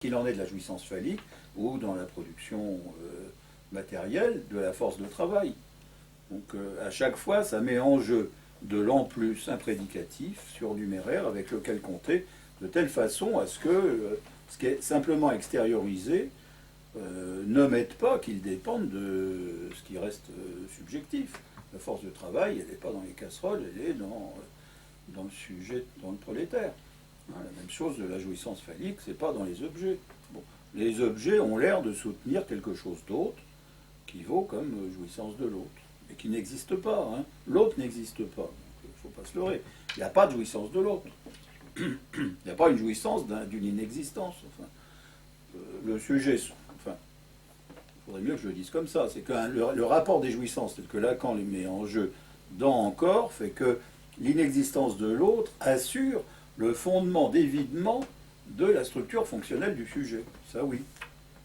qu'il en est de la jouissance phallique ou dans la production matérielle de la force de travail. Donc à chaque fois, ça met en jeu de l'en plus un prédicatif surnuméraire avec lequel compter de telle façon à ce que ce qui est simplement extériorisé n'omette pas qu'il dépende de ce qui reste subjectif. La force de travail, elle n'est pas dans les casseroles, elle est dans le sujet, dans le prolétaire. Hein, la même chose de la jouissance phallique, c'est pas dans les objets. Bon, les objets ont l'air de soutenir quelque chose d'autre qui vaut comme jouissance de l'autre, mais qui n'existe pas. Hein. L'autre n'existe pas, il ne faut pas se leurrer. Il n'y a pas de jouissance de l'autre. Il n'y a pas une jouissance d'une inexistence. Enfin, le sujet, enfin, il faudrait mieux que je le dise comme ça, c'est que le rapport des jouissances, tel que Lacan les met en jeu dans Encore, fait que l'inexistence de l'autre assure le fondement d'évidement de la structure fonctionnelle du sujet. Ça oui.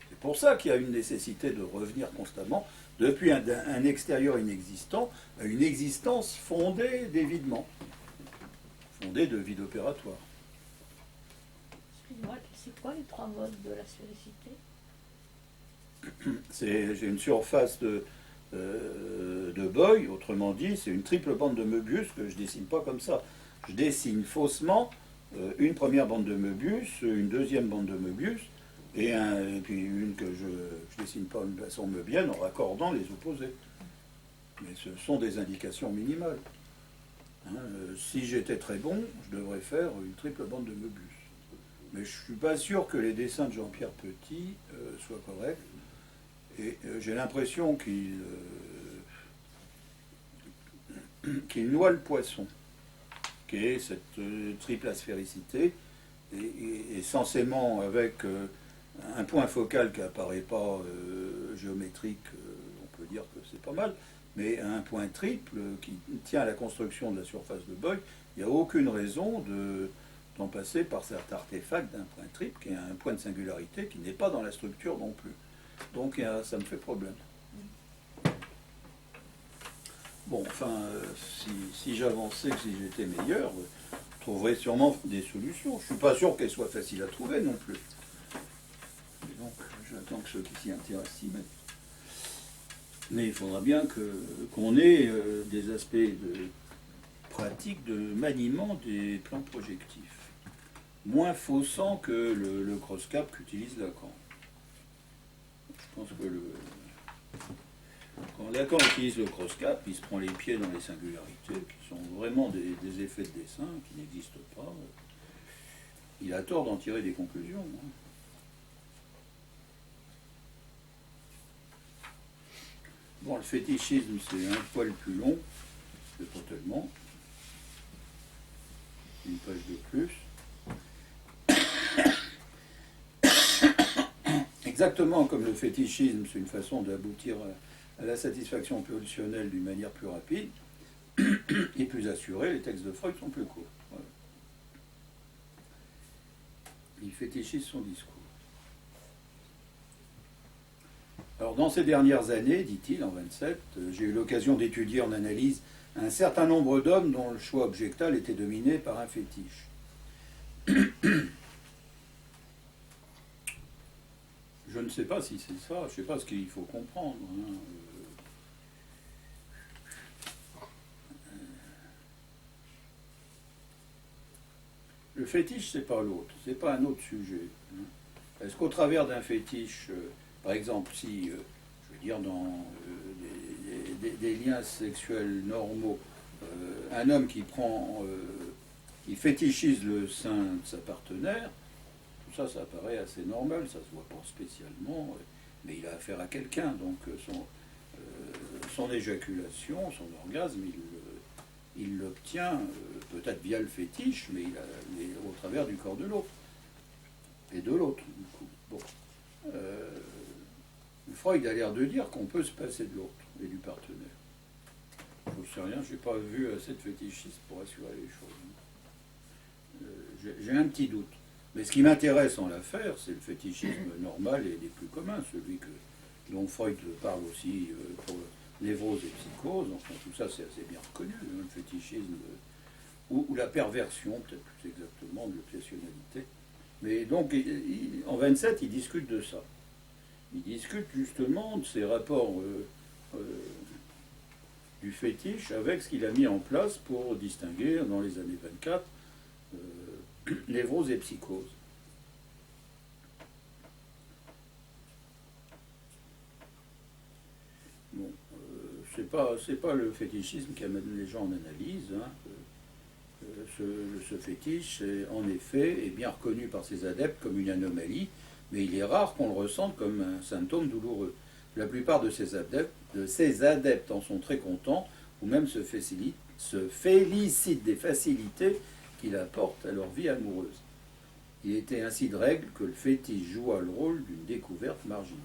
C'est pour ça qu'il y a une nécessité de revenir constamment depuis un extérieur inexistant à une existence fondée d'évidement, fondée de vide opératoire. Excuse-moi, c'est quoi les trois modes de la sphérécité? J'ai une surface de Boyle, autrement dit, c'est une triple bande de Möbius que je dessine pas comme ça. Je dessine faussement une première bande de Möbius, une deuxième bande de Möbius, et puis une que je dessine pas de façon möbienne en raccordant les opposés. Mais ce sont des indications minimales. Hein, si j'étais très bon, je devrais faire une triple bande de Möbius. Mais je ne suis pas sûr que les dessins de Jean-Pierre Petit soient corrects. Et j'ai l'impression qu'il noie le poisson, qui est cette triple aspéricité, et censément avec un point focal qui n'apparaît pas géométrique, on peut dire que c'est pas mal, mais un point triple qui tient à la construction de la surface de Boyle, il n'y a aucune raison d'en passer par cet artefact d'un point triple, qui est un point de singularité qui n'est pas dans la structure non plus. Donc ça me fait problème. Bon, enfin, si j'avançais, si j'étais meilleur, je trouverais sûrement des solutions. Je ne suis pas sûr qu'elles soient faciles à trouver non plus. Et donc, j'attends que ceux qui s'y intéressent s'y mettent. Mais il faudra bien qu'on ait des aspects pratiques de maniement des plans projectifs. Moins faussant que le cross-cap qu'utilise Lacan. Je pense que quand Lacan utilise le cross-cap, il se prend les pieds dans les singularités, qui sont vraiment des effets de dessin, qui n'existent pas. Il a tort d'en tirer des conclusions. Hein. Bon, le fétichisme, c'est un poil plus long, c'est pas tellement. Une page de plus. Exactement comme le fétichisme, c'est une façon d'aboutir à la satisfaction pulsionnelle d'une manière plus rapide et plus assurée, les textes de Freud sont plus courts. Voilà. Il fétichise son discours. Alors, dans ces dernières années, dit-il, en 27, j'ai eu l'occasion d'étudier en analyse un certain nombre d'hommes dont le choix objectal était dominé par un fétiche. Je ne sais pas si c'est ça, je ne sais pas ce qu'il faut comprendre. Hein. Le fétiche, c'est pas l'autre, c'est pas un autre sujet. Hein. Est-ce qu'au travers d'un fétiche, par exemple, si, je veux dire, dans des liens sexuels normaux, un homme qui qui fétichise le sein de sa partenaire, ça paraît assez normal, ça se voit pas spécialement, mais il a affaire à quelqu'un, donc son éjaculation, son orgasme, il l'obtient peut-être via le fétiche, mais au travers du corps de l'autre, et de l'autre, du coup. Bon. Freud a l'air de dire qu'on peut se passer de l'autre et du partenaire. Je ne sais rien, je n'ai pas vu assez de fétichistes pour assurer les choses. J'ai un petit doute. Mais ce qui m'intéresse en l'affaire, c'est le fétichisme normal et des plus communs, celui dont Freud parle aussi pour névrose et psychose. Enfin, tout ça, c'est assez bien reconnu, hein, le fétichisme, ou la perversion, peut-être plus exactement, de l'obsessionnalité, Mais donc, en 27, il discute de ça. Il discute justement de ces rapports du fétiche avec ce qu'il a mis en place pour distinguer dans les années 24 névrose et psychose. Bon, c'est pas le fétichisme qui amène les gens en analyse. Hein. Ce fétiche, en effet, est bien reconnu par ses adeptes comme une anomalie, mais il est rare qu'on le ressente comme un symptôme douloureux. La plupart de ces adeptes en sont très contents, ou même se félicitent des facilités qu'il apporte à leur vie amoureuse. Il était ainsi de règle que le fétiche joua le rôle d'une découverte marginale.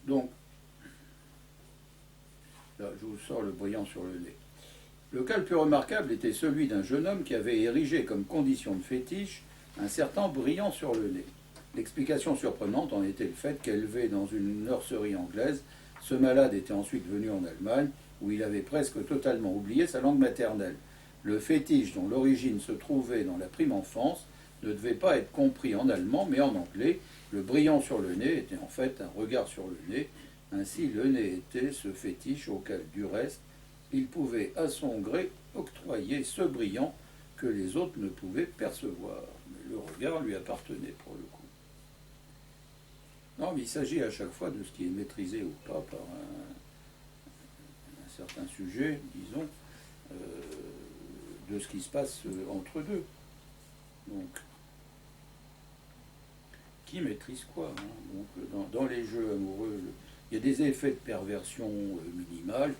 Donc, là, je vous sors le brillant sur le nez. Le cas le plus remarquable était celui d'un jeune homme qui avait érigé comme condition de fétiche un certain brillant sur le nez. L'explication surprenante en était le fait qu'élevé dans une nurserie anglaise, ce malade était ensuite venu en Allemagne, où il avait presque totalement oublié sa langue maternelle. Le fétiche, dont l'origine se trouvait dans la prime enfance, ne devait pas être compris en allemand, mais en anglais. Le brillant sur le nez était en fait un regard sur le nez. Ainsi, le nez était ce fétiche auquel, du reste, il pouvait à son gré octroyer ce brillant que les autres ne pouvaient percevoir. Mais le regard lui appartenait pour le coup. Non, mais il s'agit à chaque fois de ce qui est maîtrisé ou pas par un certain sujet, disons, de ce qui se passe entre deux. Donc, qui maîtrise quoi, hein. Donc, dans les jeux amoureux, il y a des effets de perversion minimales.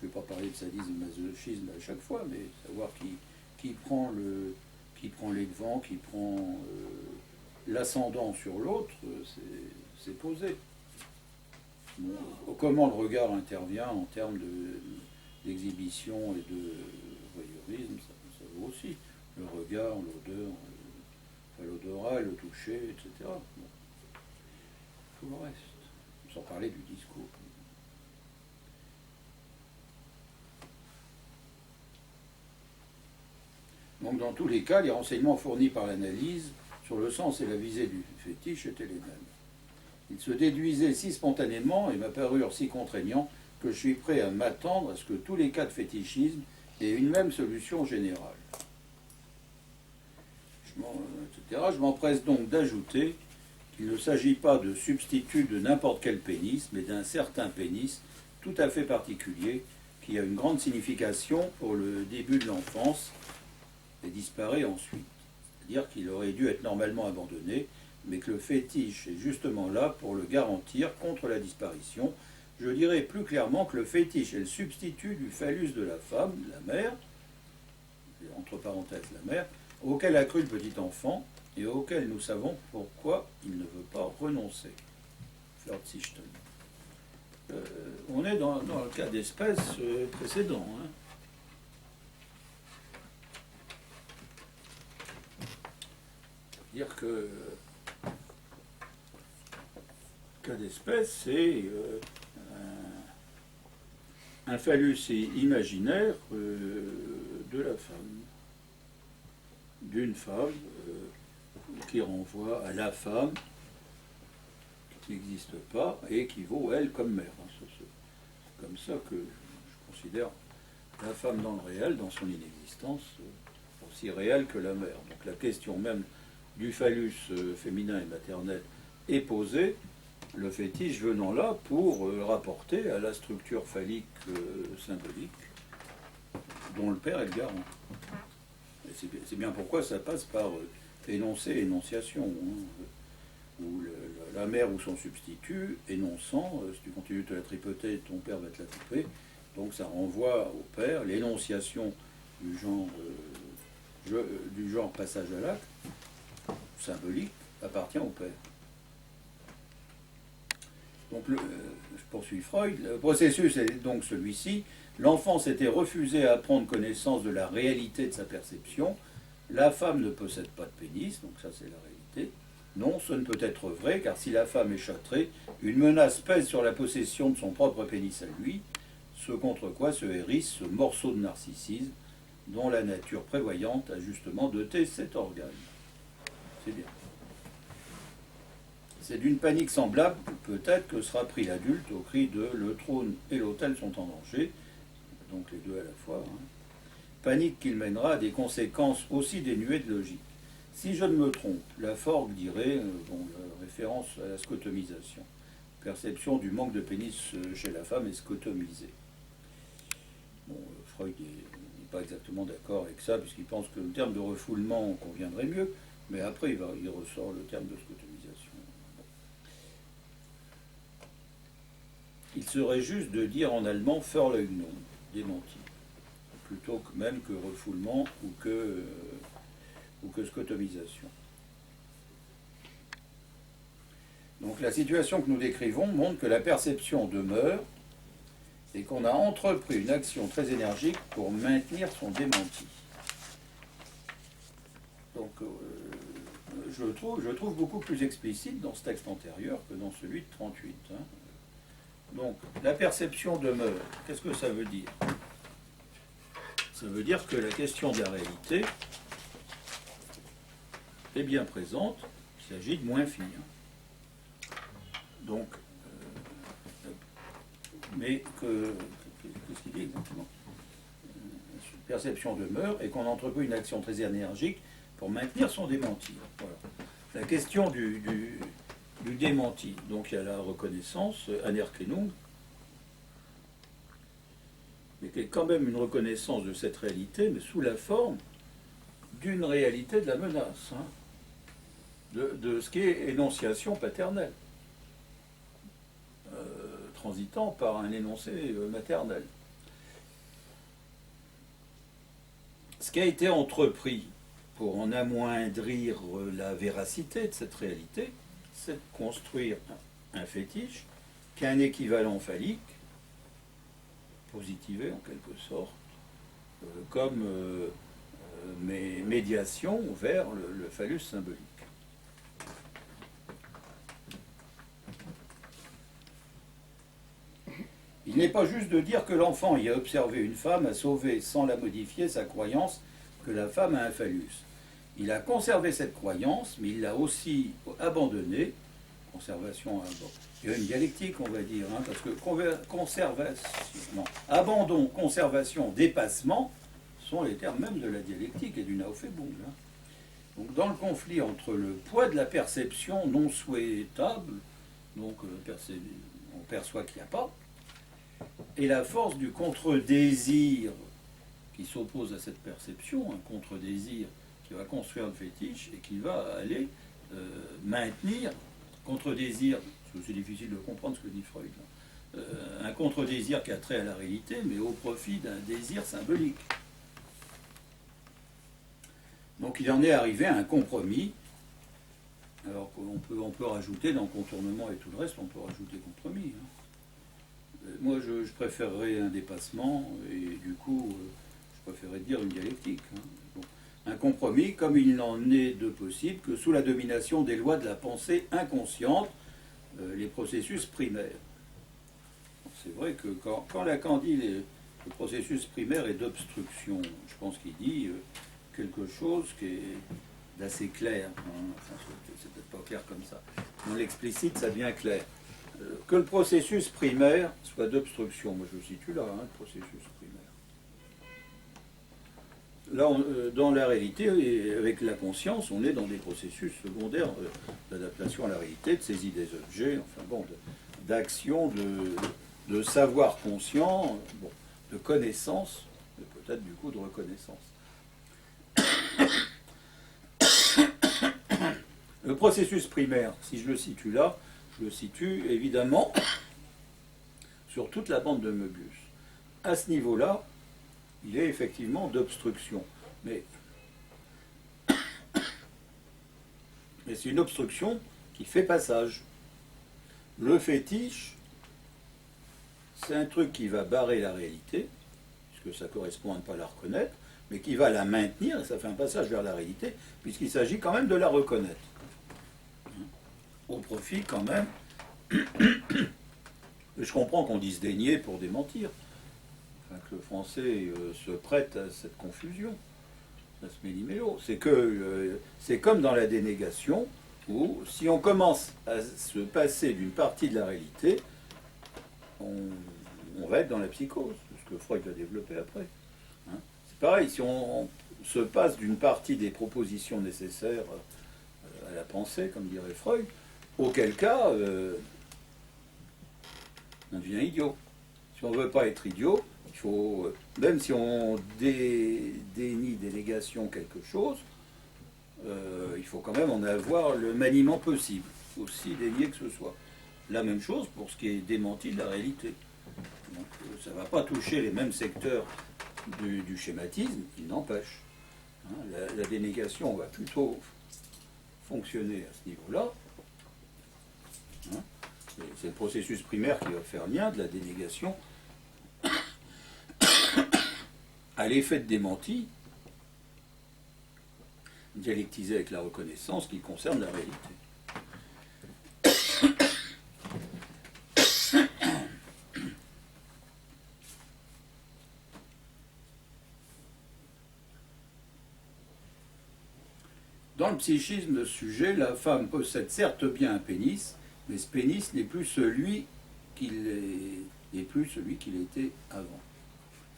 Je ne vais pas parler de sadisme et masochisme à chaque fois, mais savoir qui prend les devants, qui prend l'ascendant sur l'autre, c'est posé. Bon, comment le regard intervient en termes d'exhibition et de voyeurisme, ça vaut aussi. Le regard, l'odeur, l'odorat, le toucher, etc. Bon. Tout le reste, sans parler du discours. Donc dans tous les cas, les renseignements fournis par l'analyse sur le sens et la visée du fétiche étaient les mêmes. Ils se déduisaient si spontanément et m'apparurent si contraignants que je suis prêt à m'attendre à ce que tous les cas de fétichisme aient une même solution générale. Je m'empresse donc d'ajouter qu'il ne s'agit pas de substitut de n'importe quel pénis, mais d'un certain pénis tout à fait particulier qui a une grande signification pour le début de l'enfance et disparaît ensuite. C'est-à-dire qu'il aurait dû être normalement abandonné, mais que le fétiche est justement là pour le garantir contre la disparition. Je dirais plus clairement que le fétiche est le substitut du phallus de la femme, la mère, entre parenthèses la mère, auquel a cru le petit enfant et auquel nous savons pourquoi il ne veut pas renoncer. Flirtsichten. On est dans le cas d'espèce précédent. Hein. Dire que cas d'espèce, c'est un phallus imaginaire de la femme, d'une femme qui renvoie à la femme qui n'existe pas et qui vaut elle comme mère. C'est comme ça que je considère la femme dans le réel, dans son inexistence, aussi réelle que la mère. Donc la question même du phallus féminin et maternel est posée, le fétiche venant là pour rapporter à la structure phallique symbolique dont le père est le garant. C'est bien pourquoi ça passe par énoncé, énonciation, hein, où la mère ou son substitut, énonçant, si tu continues de te la tripoter, ton père va te la triper, donc ça renvoie au père, l'énonciation du genre passage à l'acte, symbolique, appartient au père. Donc, je poursuis Freud, le processus est donc celui-ci. L'enfant s'était refusé à prendre connaissance de la réalité de sa perception. La femme ne possède pas de pénis, donc ça c'est la réalité. Non, ce ne peut être vrai, car si la femme est châtrée, une menace pèse sur la possession de son propre pénis à lui. ce contre quoi se hérisse ce morceau de narcissisme dont la nature prévoyante a justement doté cet organe. C'est bien. C'est d'une panique semblable, peut-être, que sera pris l'adulte au cri de le trône et l'autel sont en danger, donc les deux à la fois. Hein. Panique qu'il mènera à des conséquences aussi dénuées de logique. Si je ne me trompe, Laforgue dirait, référence à la scotomisation, perception du manque de pénis chez la femme est scotomisée. Bon, Freud n'est pas exactement d'accord avec ça, puisqu'il pense que le terme de refoulement conviendrait mieux, mais après il ressort le terme de scotomisation. Il serait juste de dire en allemand Verleugnung, démenti, plutôt que même que refoulement ou que scotomisation. Donc la situation que nous décrivons montre que la perception demeure et qu'on a entrepris une action très énergique pour maintenir son démenti. Donc je trouve beaucoup plus explicite dans ce texte antérieur que dans celui de 38. Hein. Donc, la perception demeure. Qu'est-ce que ça veut dire? Ça veut dire que la question de la réalité est bien présente. Il s'agit de moins fine. Donc, mais qu'est-ce qu'il dit exactement? Perception demeure et qu'on entreprend une action très énergique pour maintenir son démenti. Voilà. La question du démenti. Donc il y a la reconnaissance, Anerkennung, mais qui est quand même une reconnaissance de cette réalité, mais sous la forme d'une réalité de la menace, hein, de ce qui est énonciation paternelle, transitant par un énoncé maternel. Ce qui a été entrepris pour en amoindrir la véracité de cette réalité, c'est de construire un fétiche qui a un équivalent phallique, positivé en quelque sorte, comme médiation vers le phallus symbolique. Il n'est pas juste de dire que l'enfant y a observé une femme, a sauvé sans la modifier sa croyance que la femme a un phallus. Il a conservé cette croyance, mais il l'a aussi abandonnée. Conservation, bon. Il y a une dialectique, on va dire, hein, parce que abandon, conservation, dépassement sont les termes même de la dialectique et du Naufebung. Hein. Donc, dans le conflit entre le poids de la perception non souhaitable, donc on perçoit qu'il n'y a pas, et la force du contre-désir qui s'oppose à cette perception, un contre-désir qui va construire le fétiche et qui va aller maintenir, contre-désir, c'est difficile de comprendre ce que dit Freud, un contre-désir qui a trait à la réalité, mais au profit d'un désir symbolique. Donc il en est arrivé à un compromis, alors qu'on peut rajouter dans contournement et tout le reste, on peut rajouter compromis. Hein. Moi, je préférerais un dépassement, et du coup, je préférerais dire une dialectique. Hein. Bon. Un compromis, comme il n'en est de possible que sous la domination des lois de la pensée inconsciente, les processus primaires. C'est vrai que quand Lacan dit le processus primaire est d'obstruction, je pense qu'il dit quelque chose qui est d'assez clair. Hein. Enfin, c'est peut-être pas clair comme ça. Dans l'explicite, ça devient clair. Que le processus primaire soit d'obstruction. Moi, je le situe là, hein, le processus primaire. Là, dans la réalité, et avec la conscience, on est dans des processus secondaires d'adaptation à la réalité, de saisie des objets, enfin bon, d'action, de savoir conscient, bon, de connaissance, mais peut-être du coup de reconnaissance. Le processus primaire, si je le situe là, je le situe évidemment sur toute la bande de Möbius. À ce niveau-là, il est effectivement d'obstruction. Mais c'est une obstruction qui fait passage. Le fétiche, c'est un truc qui va barrer la réalité, puisque ça correspond à ne pas la reconnaître, mais qui va la maintenir, et ça fait un passage vers la réalité, puisqu'il s'agit quand même de la reconnaître. Au profit quand même. Je comprends qu'on dise dénier pour démentir, enfin, que le français se prête à cette confusion, à ce méli-mélo. C'est comme dans la dénégation, où si on commence à se passer d'une partie de la réalité, on va être dans la psychose, ce que Freud va développer après. Hein. C'est pareil, si on se passe d'une partie des propositions nécessaires à la pensée, comme dirait Freud, auquel cas, on devient idiot. Si on ne veut pas être idiot, il faut, même si on dénie des négations quelque chose, il faut quand même en avoir le maniement possible, aussi dénié que ce soit. La même chose pour ce qui est démenti de la réalité. Donc, ça ne va pas toucher les mêmes secteurs du schématisme, il n'empêche. Hein, la dénégation va plutôt fonctionner à ce niveau-là. Hein, c'est le processus primaire qui va faire lien de la dénégation à l'effet de démenti dialectisé avec la reconnaissance qui concerne la réalité. Dans le psychisme de ce sujet, la femme possède certes bien un pénis, mais ce pénis n'est plus celui qu'il était avant.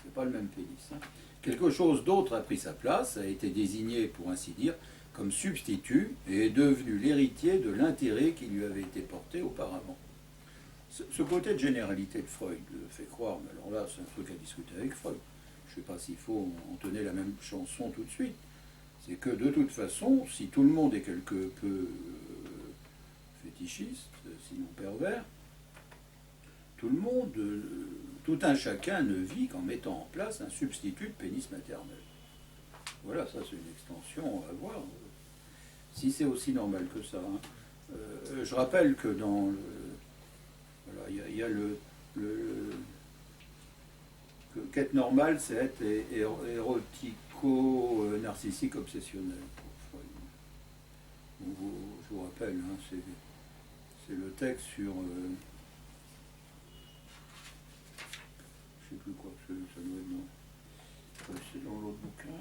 C'est pas le même pénis. Hein. Quelque chose d'autre a pris sa place, a été désigné, pour ainsi dire, comme substitut et est devenu l'héritier de l'intérêt qui lui avait été porté auparavant. Ce côté de généralité de Freud fait croire, mais alors là c'est un truc à discuter avec Freud. Je ne sais pas s'il faut entonner la même chanson tout de suite. C'est que de toute façon, si tout le monde est quelque peu fétichiste, sinon pervers, tout le monde, tout un chacun ne vit qu'en mettant en place un substitut de pénis maternel. Voilà, ça c'est une extension à voir. Si c'est aussi normal que ça. Hein. Je rappelle que dans le... Voilà, il y a que quête normale, c'est être érotico-narcissique obsessionnel. Bon, je vous rappelle, hein, c'est le texte sur... je ne sais plus quoi, ça doit être dans... c'est dans l'autre bouquin.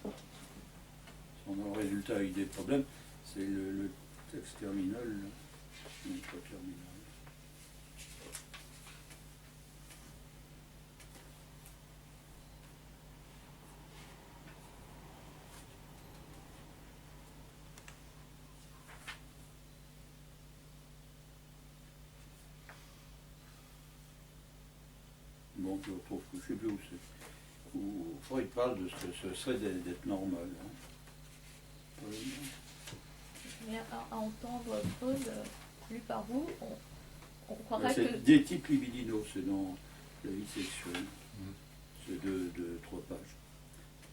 Si on a un résultat avec des problèmes, c'est le texte terminal. Non, pas terminal. Bon, je retrouve, je ne sais plus où c'est. Où Freud parle de ce que ce serait d'être normal. Hein. Mais à entendre Freud lu par vous, on croirait c'est que... des types libidinaux, c'est dans la vie sexuelle. C'est de 3 pages.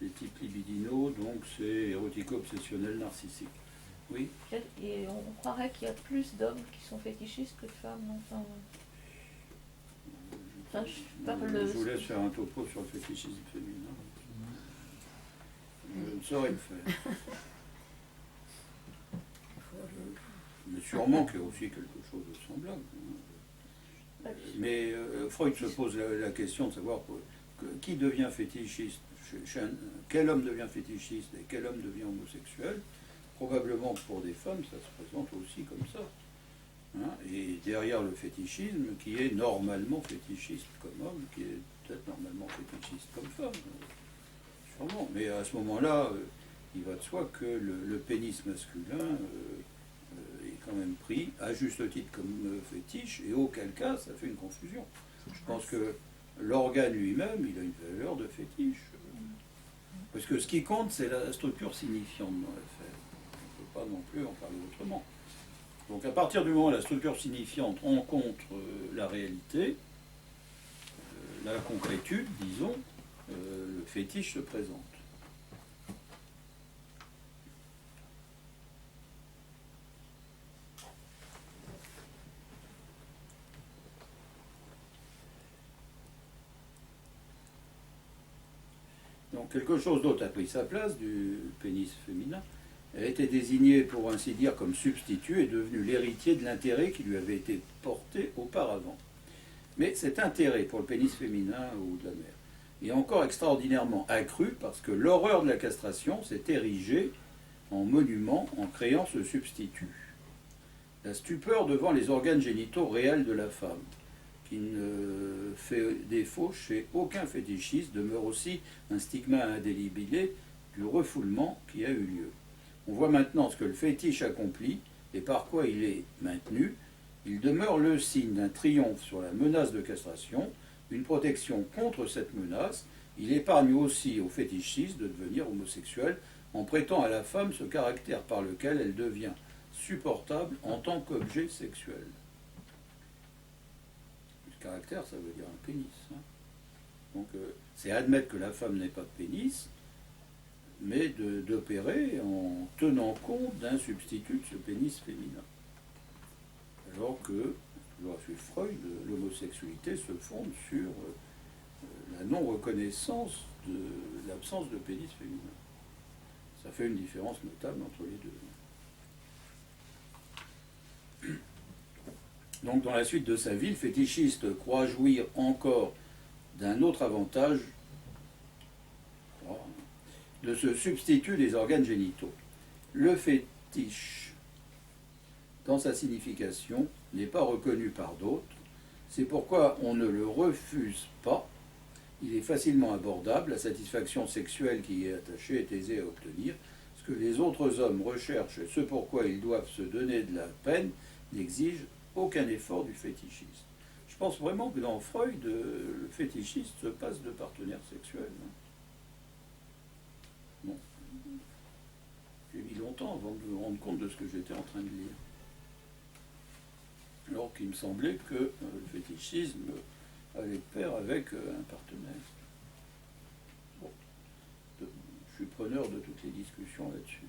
Les types libidinaux, donc c'est érotico-obsessionnel narcissique. Oui. Et on croirait qu'il y a plus d'hommes qui sont fétichistes que de femmes, non enfin, je vous laisse faire un topo sur le fétichisme féminin. Je ne saurais le faire. Mais sûrement qu'il y a aussi quelque chose de semblable. Mais Freud se pose la question de savoir qui devient fétichiste, quel homme devient fétichiste et quel homme devient homosexuel. Probablement pour des femmes, ça se présente aussi comme ça. Hein, et derrière le fétichisme, qui est normalement fétichiste comme homme, qui est peut-être normalement fétichiste comme femme, sûrement. Mais à ce moment-là, il va de soi que le pénis masculin est quand même pris, à juste titre, comme fétiche, et auquel cas, ça fait une confusion. Je pense que l'organe lui-même, il a une valeur de fétiche. Parce que ce qui compte, c'est la structure signifiante dans l'affaire. On ne peut pas non plus en parler autrement. Donc à partir du moment où la structure signifiante rencontre la réalité, la concrétude, disons, le fétiche se présente. Donc quelque chose d'autre a pris sa place du pénis féminin. Elle a été désignée, pour ainsi dire, comme substitut et est devenue l'héritier de l'intérêt qui lui avait été porté auparavant. Mais cet intérêt pour le pénis féminin ou de la mère est encore extraordinairement accrue parce que l'horreur de la castration s'est érigée en monument en créant ce substitut. La stupeur devant les organes génitaux réels de la femme, qui ne fait défaut chez aucun fétichiste, demeure aussi un stigma indélébile du refoulement qui a eu lieu. On voit maintenant ce que le fétiche accomplit et par quoi il est maintenu. Il demeure le signe d'un triomphe sur la menace de castration, une protection contre cette menace. Il épargne aussi au fétichiste de devenir homosexuel en prêtant à la femme ce caractère par lequel elle devient supportable en tant qu'objet sexuel. Le caractère, ça veut dire un pénis. Hein. Donc c'est admettre que la femme n'ait pas de pénis, mais d'opérer en tenant compte d'un substitut de ce pénis féminin. Alors que, toujours à suivre Freud, l'homosexualité se fonde sur la non-reconnaissance de l'absence de pénis féminin. Ça fait une différence notable entre les deux. Donc dans la suite de sa vie, le fétichiste croit jouir encore d'un autre avantage, de ce substitut des organes génitaux. Le fétiche, dans sa signification, n'est pas reconnu par d'autres. C'est pourquoi on ne le refuse pas. Il est facilement abordable. La satisfaction sexuelle qui y est attachée est aisée à obtenir. Ce que les autres hommes recherchent et ce pourquoi ils doivent se donner de la peine n'exige aucun effort du fétichiste. Je pense vraiment que dans Freud, le fétichiste se passe de partenaire sexuel. Bon. J'ai mis longtemps avant de me rendre compte de ce que j'étais en train de lire. Alors qu'il me semblait que le fétichisme allait de pair avec un partenaire. Bon. Je suis preneur de toutes les discussions là-dessus.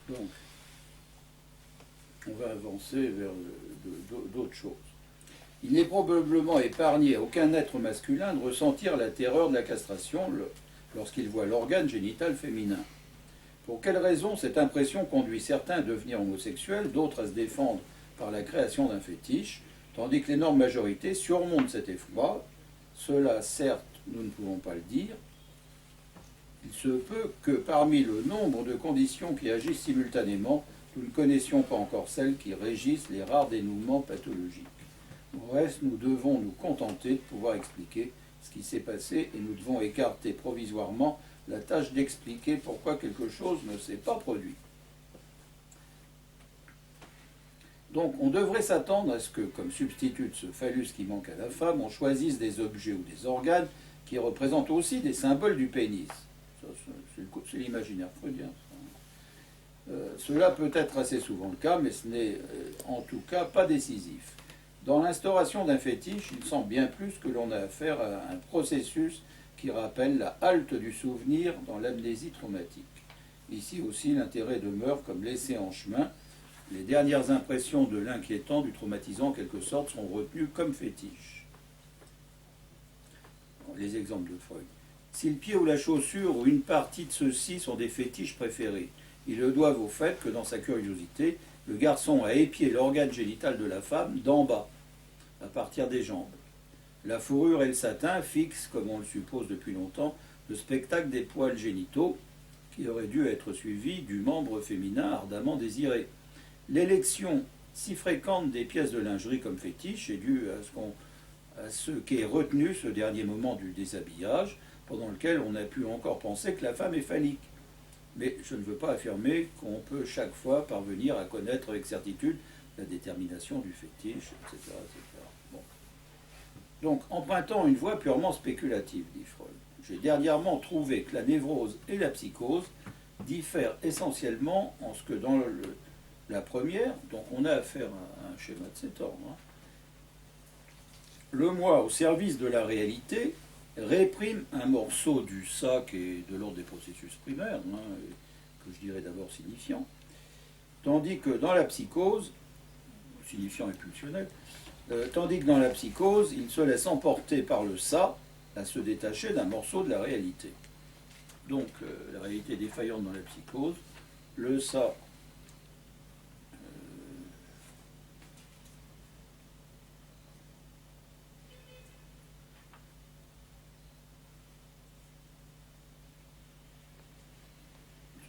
Donc, on va avancer vers d'autres choses. Il n'est probablement épargné à aucun être masculin de ressentir la terreur de la castration lorsqu'il voit l'organe génital féminin. Pour quelle raison cette impression conduit certains à devenir homosexuels, d'autres à se défendre par la création d'un fétiche, tandis que l'énorme majorité surmonte cet effroi? Cela, certes, nous ne pouvons pas le dire. Il se peut que parmi le nombre de conditions qui agissent simultanément, nous ne connaissions pas encore celles qui régissent les rares dénouements pathologiques. Au reste, nous devons nous contenter de pouvoir expliquer ce qui s'est passé et nous devons écarter provisoirement la tâche d'expliquer pourquoi quelque chose ne s'est pas produit. Donc on devrait s'attendre à ce que, comme substitut de ce phallus qui manque à la femme, on choisisse des objets ou des organes qui représentent aussi des symboles du pénis. C'est l'imaginaire freudien. Cela peut être assez souvent le cas, mais ce n'est en tout cas pas décisif. Dans l'instauration d'un fétiche, il semble bien plus que l'on a affaire à un processus qui rappelle la halte du souvenir dans l'amnésie traumatique. Ici aussi, l'intérêt demeure comme laissé en chemin. Les dernières impressions de l'inquiétant, du traumatisant en quelque sorte, sont retenues comme fétiches. Les exemples de Freud. Si le pied ou la chaussure ou une partie de ceux-ci sont des fétiches préférés, ils le doivent au fait que, dans sa curiosité, le garçon a épié l'organe génital de la femme d'en bas, à partir des jambes. La fourrure et le satin fixent, comme on le suppose depuis longtemps, le spectacle des poils génitaux, qui aurait dû être suivi du membre féminin ardemment désiré. L'élection si fréquente des pièces de lingerie comme fétiche est due à ce qu'est retenu ce dernier moment du déshabillage, pendant lequel on a pu encore penser que la femme est phallique. Mais je ne veux pas affirmer qu'on peut chaque fois parvenir à connaître avec certitude la détermination du fétiche, etc. etc. Bon. Donc, empruntant une voie purement spéculative, dit Freud, j'ai dernièrement trouvé que la névrose et la psychose diffèrent essentiellement en ce que dans la première, donc on a affaire à un schéma de cet ordre, hein, le moi au service de la réalité réprime un morceau du ça qui est de l'ordre des processus primaires, hein, que je dirais d'abord signifiant, tandis que dans la psychose, signifiant et pulsionnel, tandis que dans la psychose, il se laisse emporter par le ça à se détacher d'un morceau de la réalité. Donc la réalité défaillante dans la psychose, le ça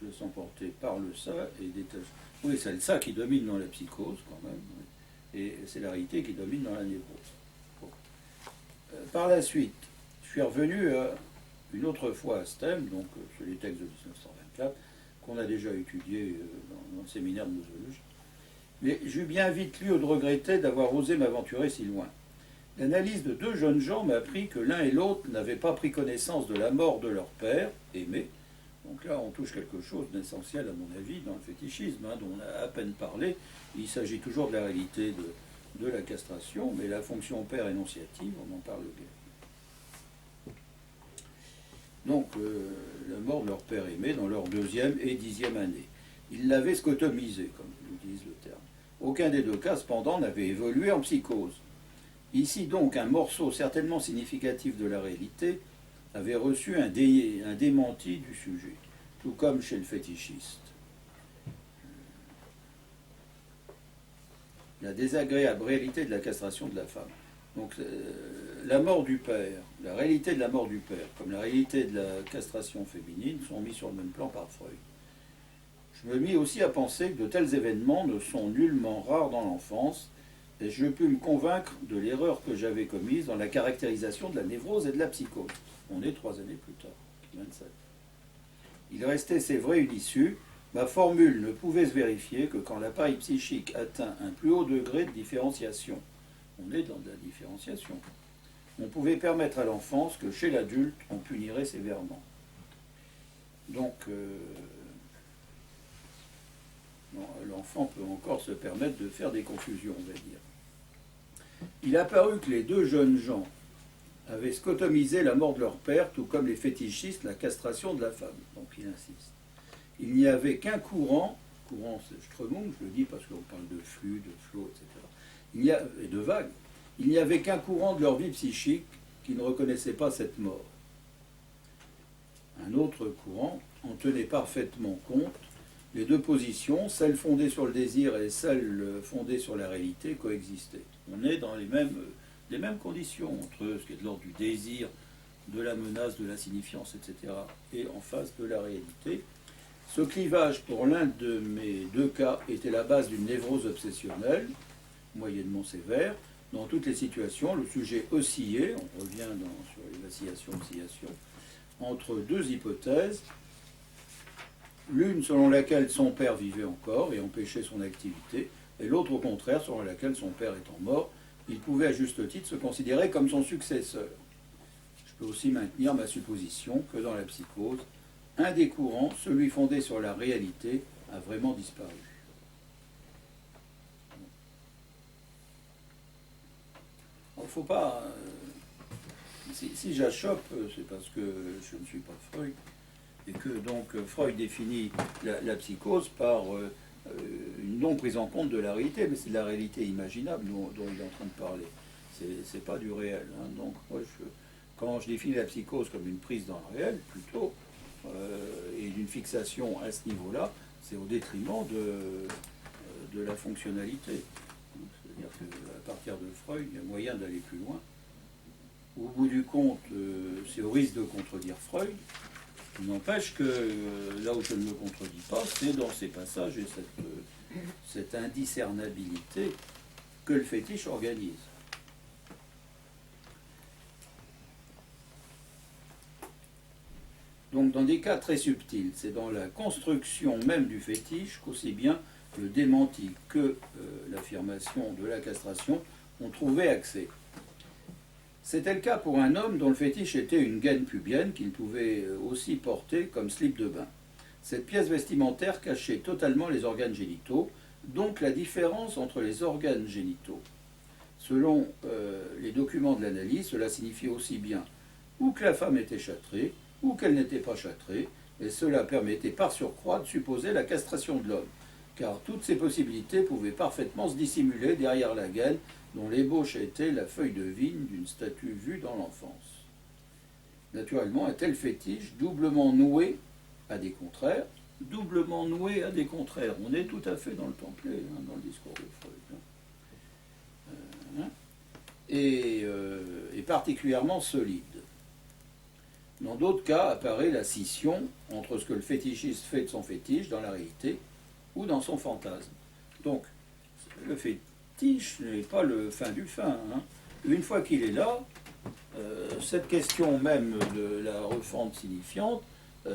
de s'emporter par le ça et détacher. Oui, c'est le ça qui domine dans la psychose quand même, oui. Et c'est la réalité qui domine dans la névrose. Bon. Par la suite, je suis revenu une autre fois à ce thème, donc sur les textes de 1924, qu'on a déjà étudié dans le séminaire de nosologie. Mais j'eus bien vite lieu de regretter d'avoir osé m'aventurer si loin. L'analyse de deux jeunes gens m'a appris que l'un et l'autre n'avaient pas pris connaissance de la mort de leur père, aimé. Donc là, on touche quelque chose d'essentiel, à mon avis, dans le fétichisme, dont on a à peine parlé. Il s'agit toujours de la réalité de la castration, mais la fonction père énonciative, on en parle bien. Donc, la mort de leur père aimé dans leur 2e et 10e année. Ils l'avaient scotomisé, comme nous disent le terme. Aucun des deux cas, cependant, n'avait évolué en psychose. Ici donc, un morceau certainement significatif de la réalité avait reçu un démenti du sujet, tout comme chez le fétichiste. La désagréable réalité de la castration de la femme. Donc, la mort du père, la réalité de la mort du père, comme la réalité de la castration féminine, sont mis sur le même plan par Freud. Je me mis aussi à penser que de tels événements ne sont nullement rares dans l'enfance, et je pus me convaincre de l'erreur que j'avais commise dans la caractérisation de la névrose et de la psychose. On est 3 années plus tard, 27. Il restait, c'est vrai, une issue. Ma formule ne pouvait se vérifier que quand l'appareil psychique atteint un plus haut degré de différenciation. On est dans de la différenciation. On pouvait permettre à l'enfance que chez l'adulte, on punirait sévèrement. Donc, l'enfant peut encore se permettre de faire des confusions, on va dire. Il apparut que les deux jeunes gens avaient scotomisé la mort de leur père, tout comme les fétichistes la castration de la femme. Donc il insiste. Il n'y avait qu'un courant c'est Strömung, je le dis parce qu'on parle de flux, de flots, etc., et de vagues. Il n'y avait qu'un courant de leur vie psychique qui ne reconnaissait pas cette mort. Un autre courant en tenait parfaitement compte. Les deux positions, celle fondée sur le désir et celle fondée sur la réalité, coexistaient. On est dans les mêmes conditions entre ce qui est de l'ordre du désir, de la menace, de la signifiance, etc., et en face de la réalité. Ce clivage, pour l'un de mes deux cas, était la base d'une névrose obsessionnelle, moyennement sévère. Dans toutes les situations, le sujet oscillait, on revient sur les vacillations, entre deux hypothèses. L'une selon laquelle son père vivait encore et empêchait son activité, et l'autre au contraire selon laquelle son père étant mort, il pouvait à juste titre se considérer comme son successeur. Je peux aussi maintenir ma supposition que dans la psychose, un des courants, celui fondé sur la réalité, a vraiment disparu. Il ne faut pas... si j'achoppe, c'est parce que je ne suis pas Freud, et que donc Freud définit la psychose par une non prise en compte de la réalité, mais c'est de la réalité imaginable dont il est en train de parler. C'est pas du réel. Donc moi, quand je définis la psychose comme une prise dans le réel, plutôt, et d'une fixation à ce niveau-là, c'est au détriment de la fonctionnalité. C'est-à-dire qu'à partir de Freud, il y a moyen d'aller plus loin. Au bout du compte, c'est au risque de contredire Freud. Il n'empêche que là où je ne me contredis pas, c'est dans ces passages et cette indiscernabilité que le fétiche organise. Donc dans des cas très subtils, c'est dans la construction même du fétiche qu'aussi bien le démenti que l'affirmation de la castration ont trouvé accès. C'était le cas pour un homme dont le fétiche était une gaine pubienne qu'il pouvait aussi porter comme slip de bain. Cette pièce vestimentaire cachait totalement les organes génitaux, donc la différence entre les organes génitaux. Selon les documents de l'analyse, cela signifie aussi bien ou que la femme était châtrée, ou qu'elle n'était pas châtrée, et cela permettait par surcroît de supposer la castration de l'homme, car toutes ces possibilités pouvaient parfaitement se dissimuler derrière la gaine, dont l'ébauche était la feuille de vigne d'une statue vue dans l'enfance. Naturellement, un tel fétiche, doublement noué à des contraires, on est tout à fait dans le templé, dans le discours de Freud, et particulièrement solide. Dans d'autres cas, apparaît la scission entre ce que le fétichiste fait de son fétiche dans la réalité ou dans son fantasme. Donc, le fétiche n'est pas le fin du fin, hein. Une fois qu'il est là, cette question même de la refente signifiante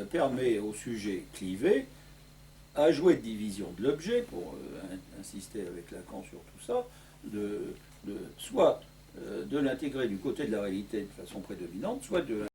permet au sujet clivé à jouer de division de l'objet, pour insister avec Lacan sur tout ça, soit de l'intégrer du côté de la réalité de façon prédominante, soit de